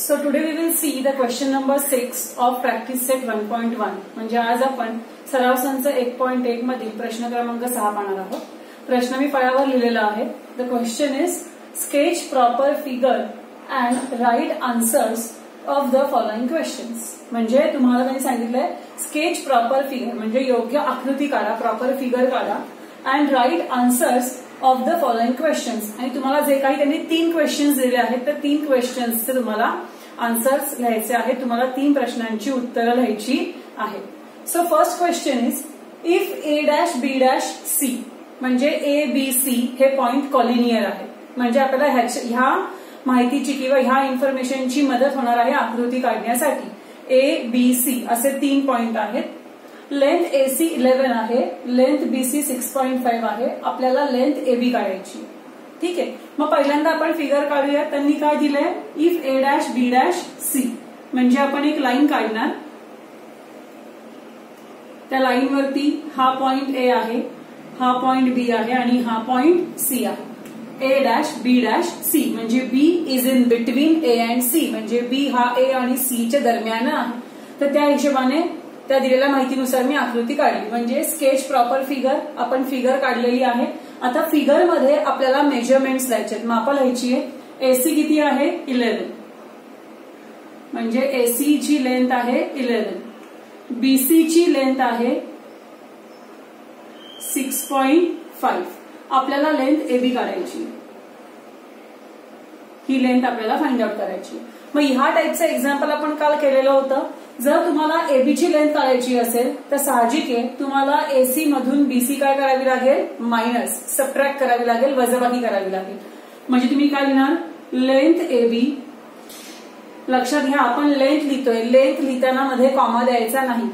So today we will see the question number 6 of practice set 1.1. म्हणजे आज आपण सराव संच 1.1 मधील प्रश्न क्रमांक 6 पाहणार आहोत. प्रश्न मी फळ्यावर लिहिलेला आहे. The question is sketch proper figure and write answers of the following questions. म्हणजे तुम्हाला त्यांनी सांगितलंय sketch proper figure म्हणजे योग्य आकृती काढा, proper figure काढा and write answers of the following questions. आणि तुम्हाला जे काही त्यांनी 3 क्वेश्चन्स दिले आहेत तर 3 क्वेश्चन्सचे तुम्हाला आन्सर्स लिहायचे आहेत. तुम्हाला 3 प्रश्नांची उत्तरं लिहायची आहेत. So first question is if A', B', C म्हणजे A, B, C हे पॉइंट कॉलिनियर आहे. म्हणजे आपल्याला ह्या माहितीची किंवा ह्या इन्फॉर्मेशनची मदत होणार आहे आकृती काढण्यासाठी. A, B, C असे 3 पॉइंट आहेत. लेंथ AC 11 आहे, लेंथ BC 6.5 आहे. आपल्याला लेंथ AB काढायची. ठीक आहे. मग पहिल्यांदा आपण फिगर काढूया. त्यांनी काय दिलंय इफ A', B', C म्हणजे आपण एक लाईन काढणार. त्या लाईन वरती हा पॉइंट A आहे, हा पॉइंट B आहे आणि हा पॉइंट C आहे. A', B', C म्हणजे B is in between A and C म्हणजे B हा A आणि C च्या दरम्यान आहे. तर त्या हिशोबाने त्या दिलेल्या माहितीनुसार मी आकृती काढली. म्हणजे स्केच प्रॉपर फिगर आपण फिगर काढलेली आहे. आता फिगर मध्ये आपल्याला मेजरमेंट्स द्यायचे आहेत, मापं लिहायची आहे. AC किती आहे 11 म्हणजे AC ची लेंथ आहे 11. BC ची लेंथ आहे 6.5. आपल्याला लेंथ AB काढायची. ही लेंथ आपल्याला फाइंड आउट करायची. मग ह्या टाईपचं एक्झाम्पल आपण काल केलेलं होतं. जर तुम्हाला AB ची लेंथ काढायची असेल तर साहजिक आहे तुम्हाला AC मधून BC काय करावी लागेल मायनस सबट्रॅक्ट करावी लागेल, वजाबाकी करावी लागेल. म्हणजे तुम्ही काय लिहिणार लेंथ AB. लक्षात घ्या आपण लेंथ लिहितोय, लेंथ लिहिताना मध्ये कॉमा द्यायचा नाही.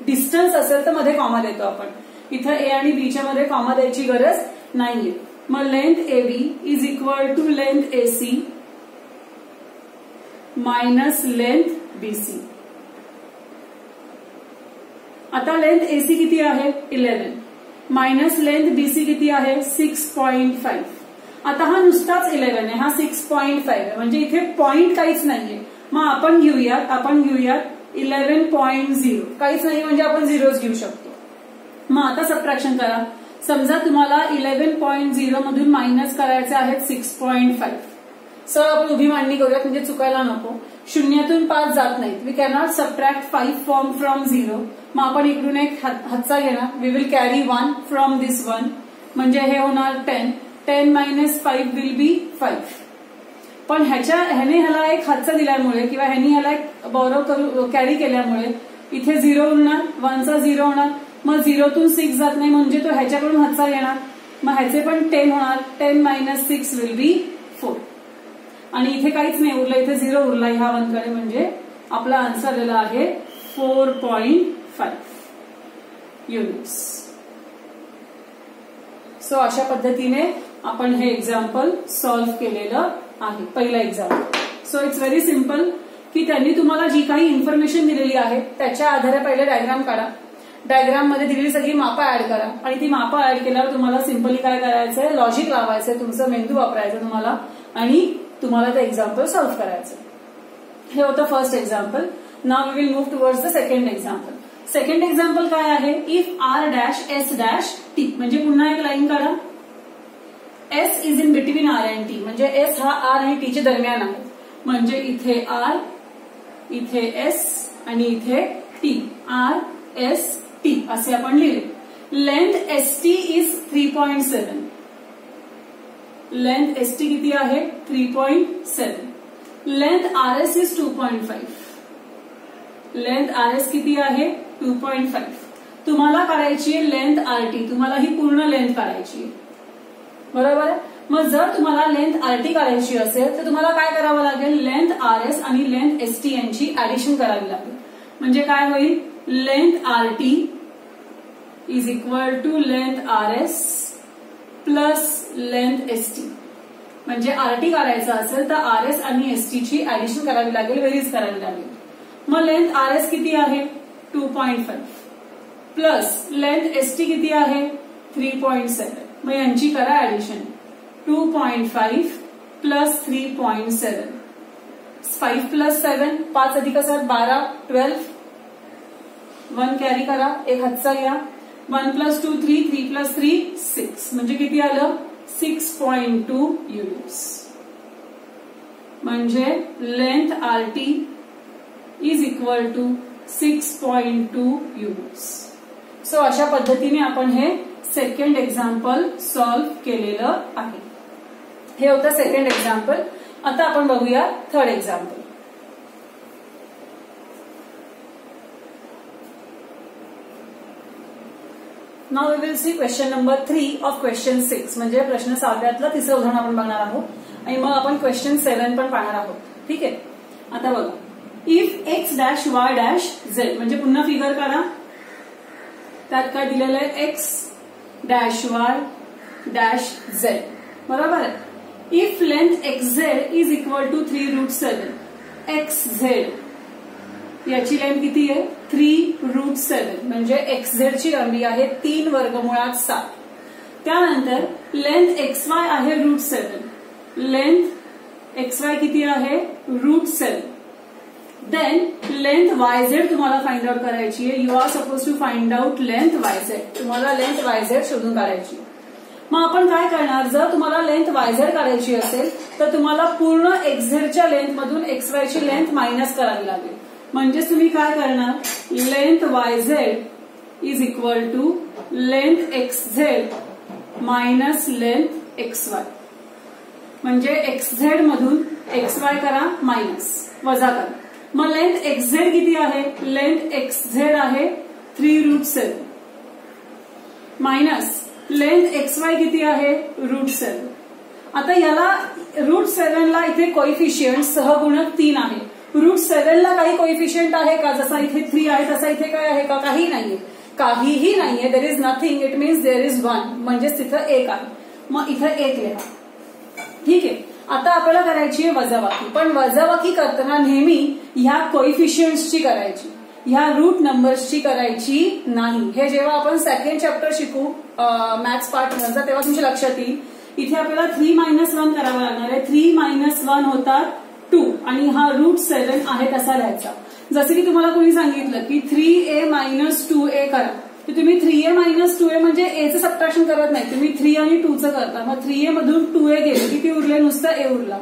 डिस्टन्स असेल तर मध्ये कॉमा देतो आपण. इथं A आणि B च्या मध्ये कॉमा द्यायची गरज नाहीये. मग length AB is equal to length AC minus length BC. आता लेंथ AC किती आहे 11 मायनस लेंथ BC किती आहे 6.5. आता हा नुसताच 11 आहे, हा 6.5 आहे म्हणजे इथे पॉइंट काहीच नाहीये. मग आपण घेऊयात 11.0 काहीच नाही म्हणजे आपण झिरोच घेऊ शकतो. मग आता सबट्रॅक्शन करा. समजा तुम्हाला 11.0 मधून मायनस करायचे आहेत 6.5. सर आपण उभी मांडणी करूयात म्हणजे चुकायला नको. शून्यातून 5 जात नाहीत. We cannot subtract 5 from 0. मग आपण इकडून एक हातचा घेणार. We will carry 1 from this 1 म्हणजे हे होणार 10. 10 मायनस 5 विल बी 5. पण ह्याने ह्याला एक हातचा दिल्यामुळे किंवा ह्याने ह्याला एक बॉरो कॅरी केल्यामुळे इथे 0 उरणार, 1चा 0 होणार. मग 0तून 6 जात नाही म्हणजे तो ह्याच्याकडून हातचा घेणार. मग ह्याचे पण 10 होणार. 10 मायनस 6 विल बी 4. आणि इथे काहीच नाही उरलं, इथे 0 उरला ह्या 1 कडे म्हणजे आपला आन्सर आलेला आहे 4.5 युनिट्स. सो अशा पद्धतीने आपण हे एक्झाम्पल सॉल्व्ह केलेलं आहे. पहिलं example. So it's very simple की त्यांनी तुम्हाला जी काही इन्फॉर्मेशन दिलेली आहे त्याच्या आधारे पहिले डायग्राम काढा. डायग्राम मध्ये दिलेली सगळी मापं ऍड करा आणि ती मापं ऍड केल्यावर तुम्हाला सिम्पली काय करायचंय लॉजिक लावायचंय, तुमचं मेंदू वापरायचं तुम्हाला आणि तुम्हाला ते एक्झाम्पल सॉल्व्ह करायचं. हे होतं first example. Now we will move towards the second example. Second example काय आहे इफ R', S', T म्हणजे पुन्हा एक लाईन काढा. S is in between R and T म्हणजे S हा R आणि T च्या दरम्यान आहे. म्हणजे इथे R, इथे S आणि इथे T. R, S, T असे आपण लिहिले. Length ST is 3.7. Length ST किती आहे 3.7. Length RS is 2.5. Length RS किती आहे 2.5. तुम्हाला काढायची आहे लेंथ RT. तुम्हाला ही पूर्ण लेंथ काढायची आहे बरोबर. मग जर तुम्हाला लेंथ RT काढायची असेल तर तुम्हाला काय करावं लागेल लेंथ RS आणि लेंथ ST यांची ऍडिशन करावी लागेल. म्हणजे काय होईल length RT is equal to length RS plus length ST. म्हणजे RT काढायचं असेल तर RS आणि ST ची ऍडिशन करावी लागेल, बेरीज करावी लागेल. मग लेंथ RS किती आहे 2.5 प्लस लेंथ ST किती आहे 3.7. मग यांची करा ऍडिशन. 2.5 प्लस 3.7 5 प्लस 7, 5 अधिक 7 12, 12, 1 कॅरी करा, एक हातचा घ्या, 1 प्लस 2 3, 3 प्लस 3 6, म्हणजे किती आलं 6.2 युनिट्स. म्हणजे length RT is equal to 6.2 units. So अशा पद्धतीने आपण हे सेकंड एक्झाम्पल सॉल्व्ह केलेलं आहे. हे होतं सेकंड एक्झाम्पल. आता आपण बघूया third example. Now we will see question number 3 of question 6. म्हणजे प्रश्न 6व्यातलं तिसरं उदाहरण आपण बघणार आहोत आणि मग आपण क्वेश्चन 7 पण पाहणार आहोत. ठीक आहे. आता बघा, if X dash Y dash Z, म्हणजे पुन्हा फिगर करा. त्यात काय दिलेलं आहे, X dash Y dash Z, बरोबर आहे. If length X Z is equal to 3√7, X Z याची लेंथ किती आहे 3√7, म्हणजे एक्स झेड ची लांबी आहे 3 वर्गमुळात 7. त्यानंतर लेंथ एक्स वाय आहे √7, लेंथ एक्स वाय किती आहे √7. देन लेंथ वाय झेड तुम्हाला फाइंड आउट करायची आहे. You are suppose to find out length Y Z. तुम्हाला लेंथ वाय झेड शोधून काढायची. मग आपण काय करणार, जर तुम्हाला लेंथ वाय झेड काढायची असेल तर तुम्हाला पूर्ण एक्स झेडच्या लेंथ मधून एक्स वाय ची लेंथ मायनस करावी लागेल. म्हणजेच तुम्ही काय करणार, length Y Z is equal to length X Z minus length X Y. म्हणजे एक्स झेड मधून एक्स वाय करा मायनस, वजा करा. मग लेंथ एक्स झेड किती आहे, लेंथ एक्स झेड आहे 3√7 मायनस लेंथ एक्स वाय किती आहे √7. आता याला √7 ला इथे कोइफिशियंट सहगुणक 3 आहे. √7 ला काही कोइफिशियंट आहे का, जसा इथे 3 आहे तसा इथे काय आहे का, काही नाहीये, काहीही नाहीये. There is nothing, it means there is 1, म्हणजेच तिथं 1 आहे. मग इथं 1 लिहा. ठीक आहे. आता आपल्याला करायची आहे वजाबाकी, पण वजाबाकी करताना नेहमी ह्या कोइफिशियंट्सची करायची, ह्या रूट नंबर्सची करायची नाही. हे जेव्हा आपण सेकंड चॅप्टर शिकू मॅथ्स पार्ट नंतर तेव्हा तुमच्या लक्षात येईल. इथे आपल्याला 3-1 करावं लागणार आहे. 3-1 होतात 2 आणि हा √7 आहे तसा लिहायचा. जसे की तुम्हाला कोणी सांगितलं की 3a-2a करा, तर तुम्ही 3a-2a म्हणजे a चं सबट्रॅक्शन करत नाही, तुम्ही 3 आणि 2 चं करता. मग 3a मधून 2a गेले किती उरले, नुसतं a उरला.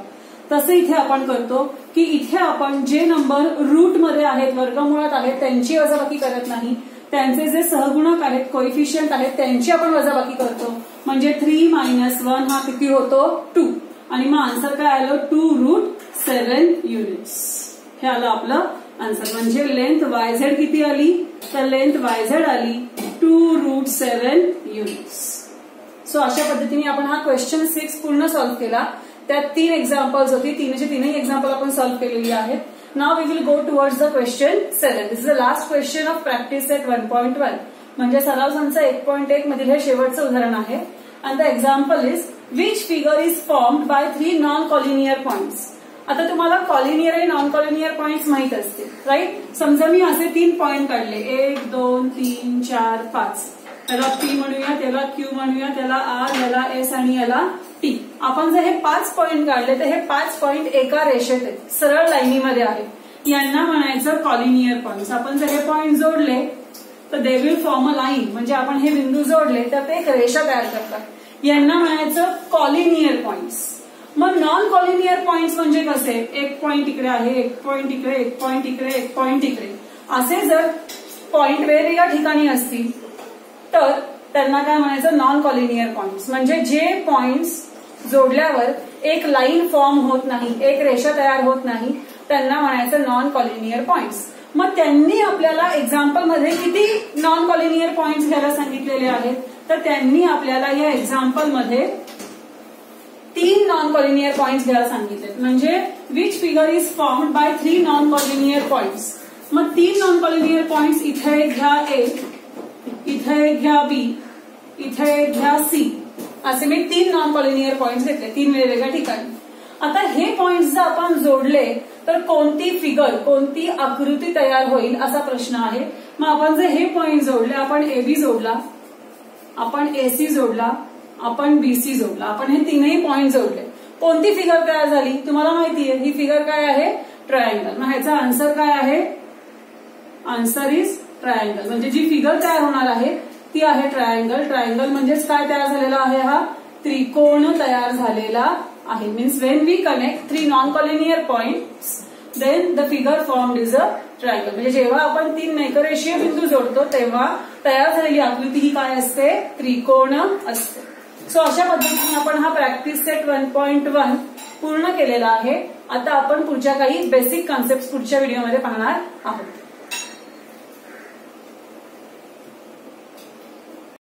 तसं इथे आपण करतो की इथे आपण जे नंबर रूट मध्ये आहेत, वर्गमुळात आहेत, त्यांची वजाबाकी करत नाही. त्यांचे जे सहगुणक आहेत, कोइफिशियंट आहेत, त्यांची आपण वजाबाकी करतो. म्हणजे 3-1 हा किती होतो 2, आणि मग आन्सर काय आलं 2√7 युनिट्स. हे आलं आपलं आन्सर. म्हणजे लेंथ वाय झेड किती आली, तर लेंथ वाय झेड आली 2√7 युनिट्स. सो अशा पद्धतीने आपण हा क्वेश्चन 6 पूर्ण सॉल्व्ह केला. त्यात 3 एक्झाम्पल्स होती, तीनही एक्झाम्पल आपण सॉल्व्ह केलेली आहेत. Now we will go towards the question 7. This is the last question of practice set 1.1, म्हणजे सराव संच 1.1 मधील हे शेवटचं उदाहरण आहे. And the example is which figure is formed by 3 non collinear points. आता तुम्हाला कॉलिनियर आणि नॉन कॉलिनियर पॉइंट्स माहित असतील, राईट. समजा मी असे 3 पॉइंट काढले, 1 2 3 4 5. त्याला P म्हणूया, त्याला Q म्हणूया, त्याला R, याला S आणि याला T. आपण जर हे 5 पॉइंट काढले तर हे 5 पॉइंट एका रेषेत आहेत, सरळ लाईनीमध्ये आहेत. यांना म्हणायचं कॉलिनियर पॉइंट्स. आपण जर हे पॉइंट जोडले तर they will form a line, म्हणजे आपण हे बिंदू जोडले तर ते एक रेषा तयार करतात. यांना म्हणायचं कॉलिनियर पॉइंट्स. मग नॉन कॉलिनियर पॉइंट्स म्हणजे कसे, एक पॉइंट इकडे आहे, एक पॉइंट इकडे, एक पॉइंट इकडे, एक पॉइंट इकडे, असे जर पॉइंट वेगवेगळ्या ठिकाणी असतील तर त्यांना काय म्हणायचं नॉन कॉलिनियर पॉइंट्स. म्हणजे जे पॉइंट्स जोडल्यावर एक लाईन फॉर्म होत नाही, एक रेषा तयार होत नाही, त्यांना म्हणायचं नॉन कॉलिनियर पॉइंट्स. मग त्यांनी आपल्याला एक्झाम्पल मध्ये किती नॉन कॉलिनियर पॉइंट्स घ्यायला सांगितलेले आहेत, तर त्यांनी आपल्याला या एक्झाम्पल मध्ये 3 नॉन कॉलिनियर पॉइंट्स घ्यायला सांगितले. म्हणजे which figure is formed by 3 non collinear points. मग 3 नॉन कॉलिनियर पॉइंट्स इथे घ्या A, इथे घ्या B, इथे घ्या C. असे मी 3 नॉन कॉलिनियर पॉइंट्स घेतले 3 वेगवेगळ्या ठिकाणी. आता हे पॉइंट्स जर आपण जोडले तर कोणती फिगर, कोणती आकृती तयार होईल असा प्रश्न आहे. मग आपण जर हे पॉइंट जोडले, आपण AB जोडला, आपण AC जोडला, आपण BC जोडला, आपण हे 3ही पॉइंट जोडले, कोणती फिगर तयार झाली तुम्हाला माहितीये. ही फिगर काय आहे ट्रायंगल. मग ह्याचा आन्सर काय आहे? Answer is triangle. म्हणजे जी फिगर तयार होणार आहे ती आहे ट्रायंगल. ट्रायंगल म्हणजेच काय तयार झालेला आहे? हा त्रिकोण तयार झालेला आहे. Means when we connect 3 non-collinear points then the figure formed is a triangle. म्हणजे जेव्हा आपण 3 नैकरेषीय बिंदू जोडतो तेव्हा तयार झालेली आकृती ही काय असते? त्रिकोण असते. सो अशा पद्धतीने आपण हा प्रॅक्टिस सेट 1.1 पूर्ण केलेला आहे. आता आपण पुढच्या काही बेसिक कॉन्सेप्ट पुढच्या व्हिडिओमध्ये पाहणार आहोत.